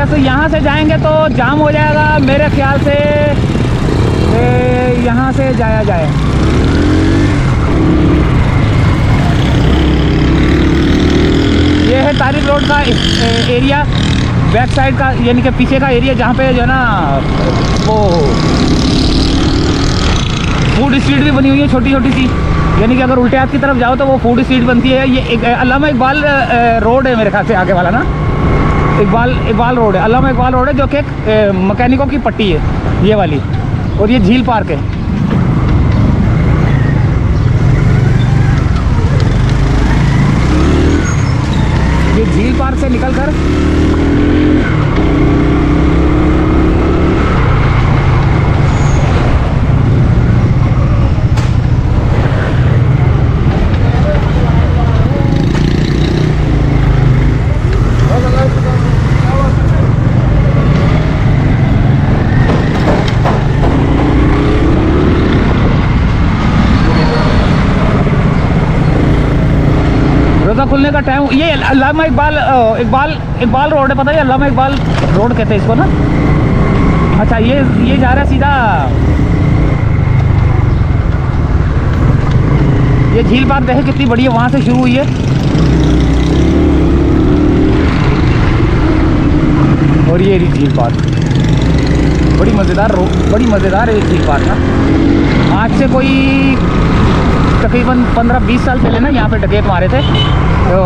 जैसे यहाँ से जाएंगे तो जाम हो जाएगा मेरे ख्याल से। यहाँ से जाया जाए। ये है तारिक रोड का एरिया, बैक साइड का यानी कि पीछे का एरिया, जहाँ पे जो है ना वो फूड स्ट्रीट भी बनी हुई है छोटी छोटी सी। यानी कि अगर उल्टे हाथ की तरफ जाओ तो वो फूड स्ट्रीट बनती है। ये एक अल्लामा इकबाल रोड है मेरे ख्याल से आगे वाला ना, इकबाल रोड है, अल्लामा इकबाल रोड है, जो कि एक मैकेनिकों की पट्टी है ये वाली। और ये झील पार्क है। ये झील पार्क से निकल कर खुलने का टाइम। ये अल्लामा इकबाल रोड है, पता है अल्लामा इकबाल रोड कहते हैं इसको ना। अच्छा ये जा रहा है सीधा, ये झील पार्क देखे कितनी बड़ी है, वहां से शुरू हुई है। और ये झील पार्क बड़ी मज़ेदार है ये झील पार्क ना। आज से कोई तकरीबन 15-20 साल पहले ना यहाँ पे डकैत मारे थे, तो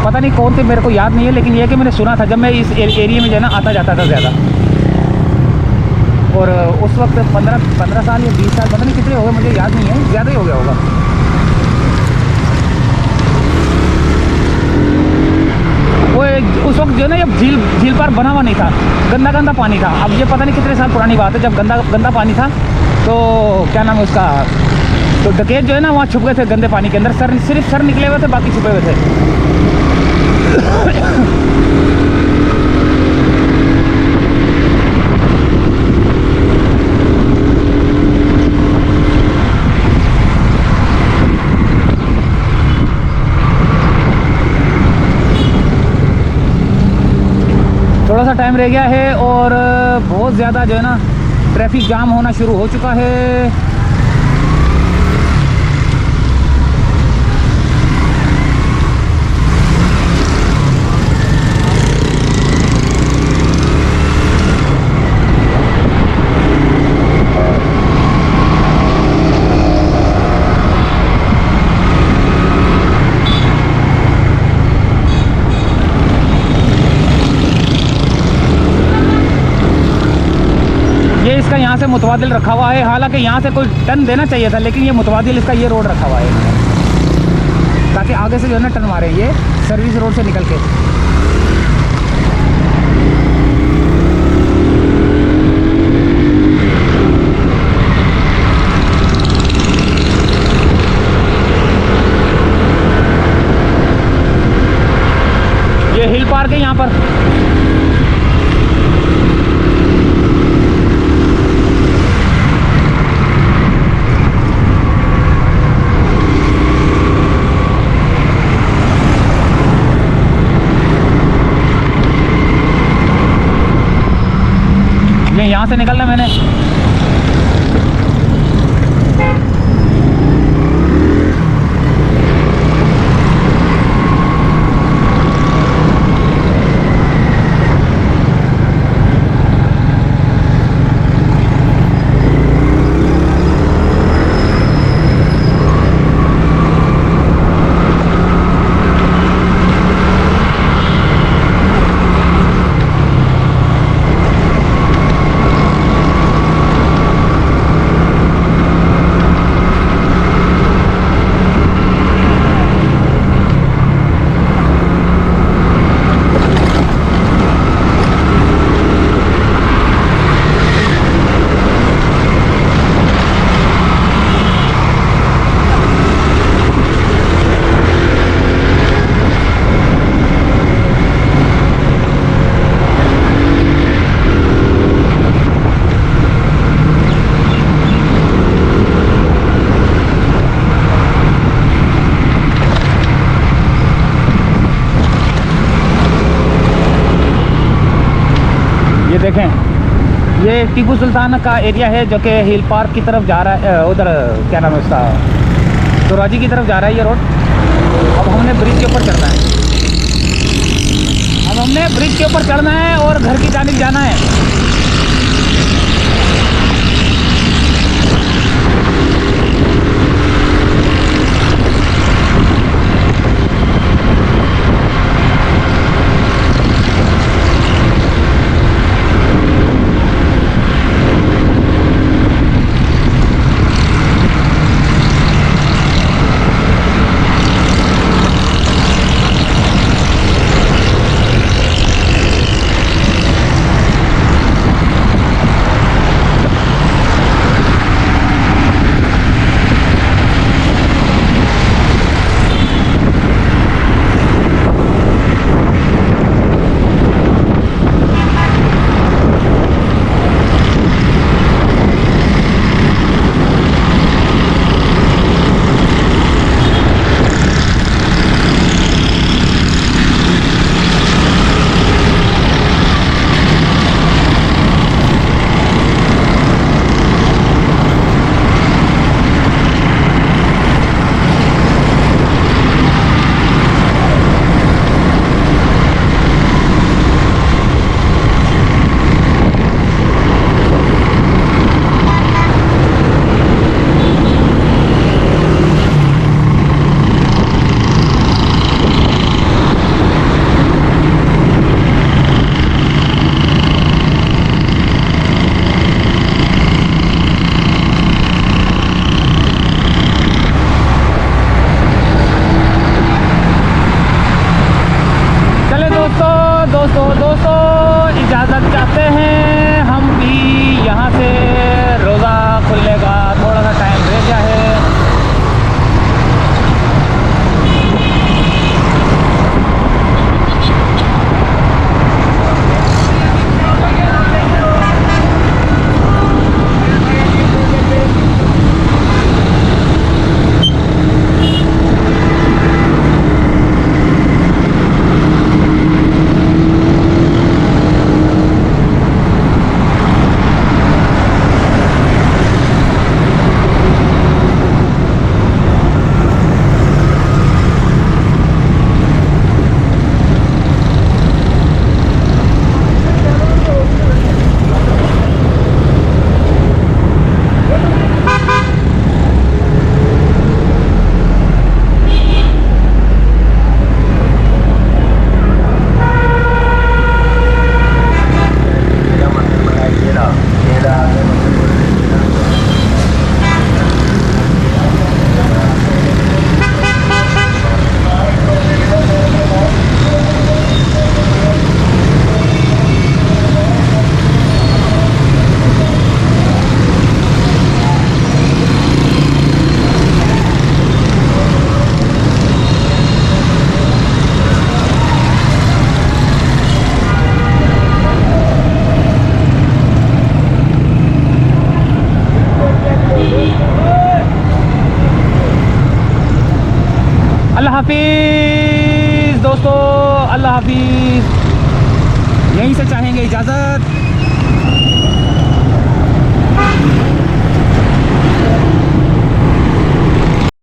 पता नहीं कौन थे, मेरे को याद नहीं है, लेकिन ये कि मैंने सुना था जब मैं इस एरिया में जो है ना आता जाता था ज़्यादा। और उस वक्त 15 साल या 20 साल, पता नहीं कितने हो गए, मुझे याद नहीं है, ज़्यादा ही हो गया होगा। वो उस वक्त जो है ना जब झील पार्क बना हुआ नहीं था, गंदा पानी था। अब ये पता नहीं कितने साल पुरानी बात है, जब गंदा पानी था तो क्या नाम है उसका, तो डकैत जो है ना वहाँ छुप गए थे गंदे पानी के अंदर। सिर्फ सर निकले हुए थे, बाकी छुपे हुए थे। थोड़ा सा टाइम रह गया है और बहुत ज़्यादा जो है ना ट्रैफिक जाम होना शुरू हो चुका है। इसका यहाँ से मुतवादिल रखा हुआ है, हालांकि यहाँ से कोई टर्न देना चाहिए था, लेकिन ये मुतवादिल इसका ये रोड रखा हुआ है ताकि आगे से जो है ना टर्न मारे ये सर्विस रोड से निकल के। ये हिल पार्क है यहाँ पर। यहाँ से निकलना मैंने। देखें, ये टीपू सुल्तान का एरिया है जो कि हिल पार्क की तरफ जा रहा है। उधर क्या नाम है उसका, दोराजी की तरफ जा रहा है ये रोड। अब हमने ब्रिज के ऊपर चढ़ना है, और घर की जानिब जाना है। दोस्तों इजाज़त चाहते हैं हम भी, यहाँ से रोज़ा खुलने का थोड़ा सा टाइम रह गया है। अल्लाह हाफिज़ दोस्तों, अल्लाह हाफिज़। यहीं से चाहेंगे इजाज़त।